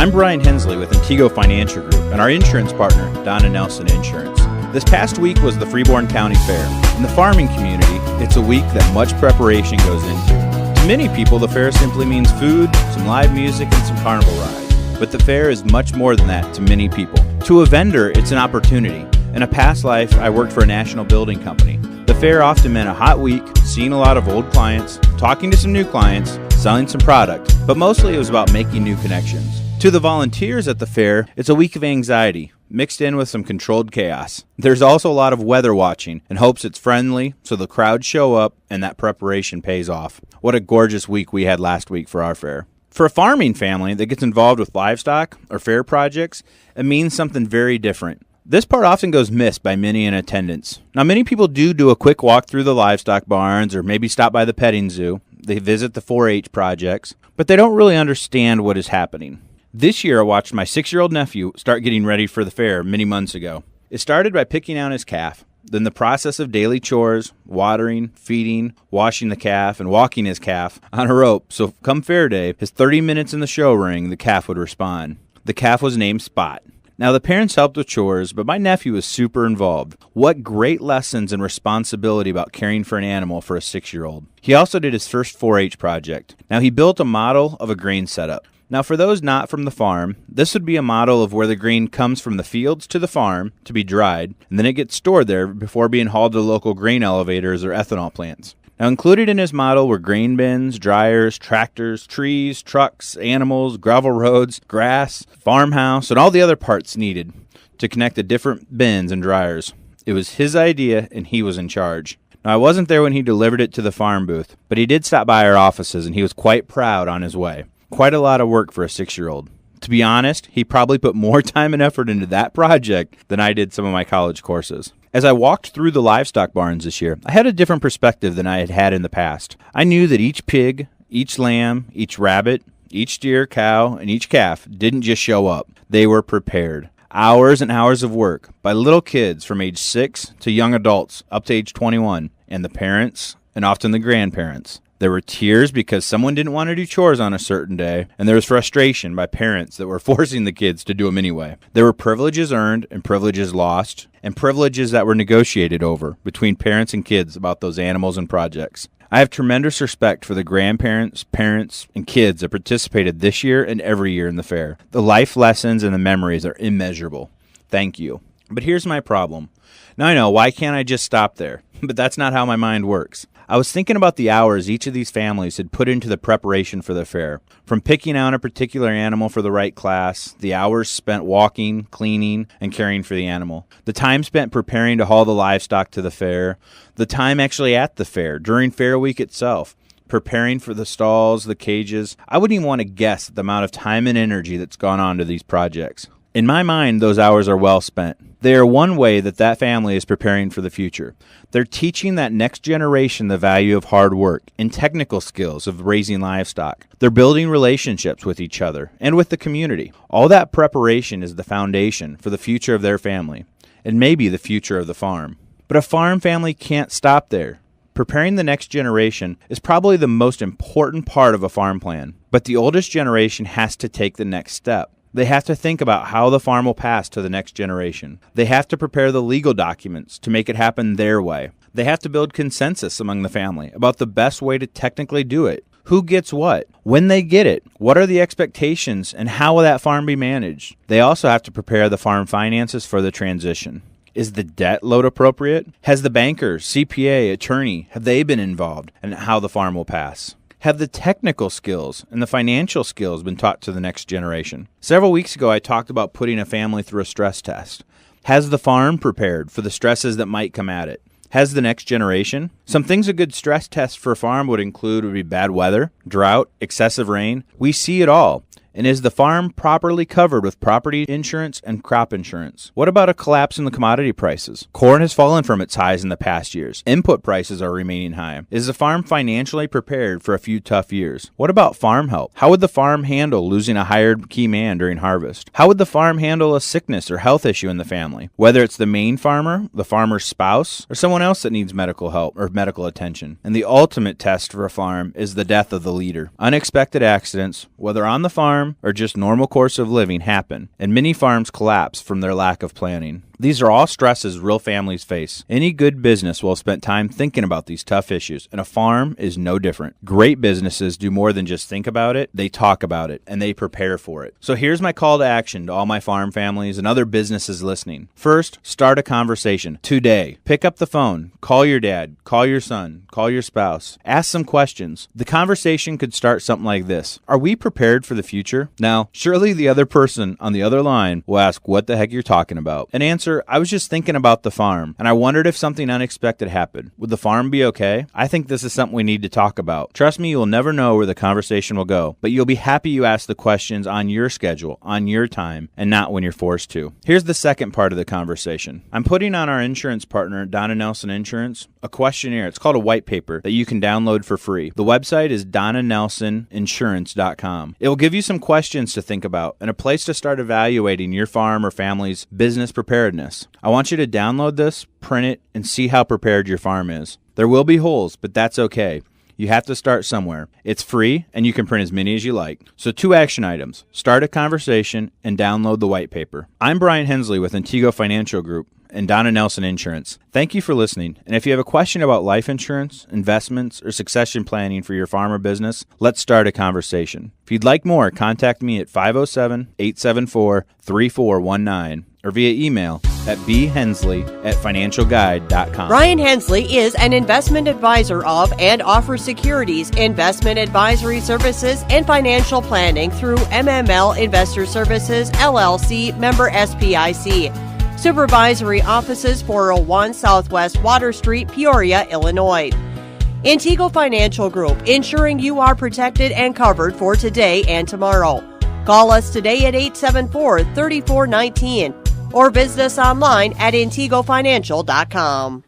I'm Brian Hensley with Intego Financial Group and our insurance partner, Donna Nelson Insurance. This past week was the Freeborn County Fair. In the farming community, it's a week that much preparation goes into. To many people, the fair simply means food, some live music, and some carnival rides. But the fair is much more than that to many people. To a vendor, it's an opportunity. In a past life, I worked for a national building company. The fair often meant a hot week, seeing a lot of old clients, talking to some new clients, selling some product, but mostly it was about making new connections. To the volunteers at the fair, it's a week of anxiety, mixed in with some controlled chaos. There's also a lot of weather watching and hopes it's friendly so the crowds show up and that preparation pays off. What a gorgeous week we had last week for our fair. For a farming family that gets involved with livestock or fair projects, it means something very different. This part often goes missed by many in attendance. Now, many people do a quick walk through the livestock barns or maybe stop by the petting zoo. They visit the 4-H projects, but they don't really understand what is happening. This year, I watched my 6-year-old nephew start getting ready for the fair many months ago. It started by picking out his calf, then the process of daily chores, watering, feeding, washing the calf, and walking his calf on a rope, so come fair day, his 30 minutes in the show ring, the calf would respond. The calf was named Spot. Now, the parents helped with chores, but my nephew was super involved. What great lessons and responsibility about caring for an animal for a 6-year-old. He also did his first 4-H project. Now, he built a model of a grain setup. Now, for those not from the farm, this would be a model of where the grain comes from the fields to the farm to be dried, and then it gets stored there before being hauled to local grain elevators or ethanol plants. Now, included in his model were grain bins, dryers, tractors, trees, trucks, animals, gravel roads, grass, farmhouse, and all the other parts needed to connect the different bins and dryers. It was his idea, and he was in charge. Now, I wasn't there when he delivered it to the farm booth, but he did stop by our offices, and he was quite proud on his way. Quite a lot of work for a 6-year-old. To be honest, he probably put more time and effort into that project than I did some of my college courses. As I walked through the livestock barns this year, I had a different perspective than I had had in the past. I knew that each pig, each lamb, each rabbit, each steer, cow, and each calf didn't just show up. They were prepared. Hours and hours of work by little kids from age 6 to young adults up to age 21, and the parents and often the grandparents. There were tears because someone didn't want to do chores on a certain day, and there was frustration by parents that were forcing the kids to do them anyway. There were privileges earned and privileges lost, and privileges that were negotiated over between parents and kids about those animals and projects. I have tremendous respect for the grandparents, parents, and kids that participated this year and every year in the fair. The life lessons and the memories are immeasurable. Thank you. But here's my problem. Now I know, why can't I just stop there? But that's not how my mind works. I was thinking about the hours each of these families had put into the preparation for the fair. From picking out a particular animal for the right class, the hours spent walking, cleaning, and caring for the animal, the time spent preparing to haul the livestock to the fair, the time actually at the fair, during fair week itself, preparing for the stalls, the cages. I wouldn't even want to guess the amount of time and energy that's gone on to these projects. In my mind, those hours are well spent. They are one way that family is preparing for the future. They're teaching that next generation the value of hard work and technical skills of raising livestock. They're building relationships with each other and with the community. All that preparation is the foundation for the future of their family and maybe the future of the farm. But a farm family can't stop there. Preparing the next generation is probably the most important part of a farm plan. But the oldest generation has to take the next step. They have to think about how the farm will pass to the next generation. They have to prepare the legal documents to make it happen their way. They have to build consensus among the family about the best way to technically do it. Who gets what? When they get it? What are the expectations? And how will that farm be managed? They also have to prepare the farm finances for the transition. Is the debt load appropriate? Has the banker, CPA, attorney, have they been involved in how the farm will pass? Have the technical skills and the financial skills been taught to the next generation? Several weeks ago, I talked about putting a family through a stress test. Has the farm prepared for the stresses that might come at it? Has the next generation? Some things a good stress test for a farm would be bad weather, drought, excessive rain. We see it all. And is the farm properly covered with property insurance and crop insurance? What about a collapse in the commodity prices? Corn has fallen from its highs in the past years. Input prices are remaining high. Is the farm financially prepared for a few tough years? What about farm help? How would the farm handle losing a hired key man during harvest? How would the farm handle a sickness or health issue in the family? Whether it's the main farmer, the farmer's spouse, or someone else that needs medical help or medical attention. And the ultimate test for a farm is the death of the leader. Unexpected accidents, whether on the farm farm or just normal course of living happen, and many farms collapse from their lack of planning. These are all stresses real families face. Any good business will have spent time thinking about these tough issues, and a farm is no different. Great businesses do more than just think about it, they talk about it, and they prepare for it. So here's my call to action to all my farm families and other businesses listening. First, start a conversation today. Pick up the phone, call your dad, call your son, call your spouse, ask some questions. The conversation could start something like this: are we prepared for the future? Now, surely the other person on the other line will ask what the heck you're talking about. And answer, I was just thinking about the farm, and I wondered if something unexpected happened. Would the farm be okay? I think this is something we need to talk about. Trust me, you'll never know where the conversation will go, but you'll be happy you asked the questions on your schedule, on your time, and not when you're forced to. Here's the second part of the conversation. I'm putting on our insurance partner, Donna Nelson Insurance, a questionnaire. It's called a white paper that you can download for free. The website is donnanelsoninsurance.com. It will give you some questions to think about and a place to start evaluating your farm or family's business preparedness. I want you to download this, print it, and see how prepared your farm is. There will be holes, but that's okay. You have to start somewhere. It's free, and you can print as many as you like. So 2 action items: start a conversation and download the white paper. I'm Brian Hensley with Intego Financial Group and Donna Nelson Insurance. Thank you for listening. And if you have a question about life insurance, investments, or succession planning for your farm or business, let's start a conversation. If you'd like more, contact me at 507-874-3419 or via email at bhensley@financialguide.com. Brian Hensley is an investment advisor of and offers securities, investment advisory services, and financial planning through MML Investor Services, LLC, member SPIC. Supervisory offices 401 Southwest Water Street, Peoria, Illinois. Intego Financial Group, ensuring you are protected and covered for today and tomorrow. Call us today at 874-3419 or visit us online at integofinancial.com.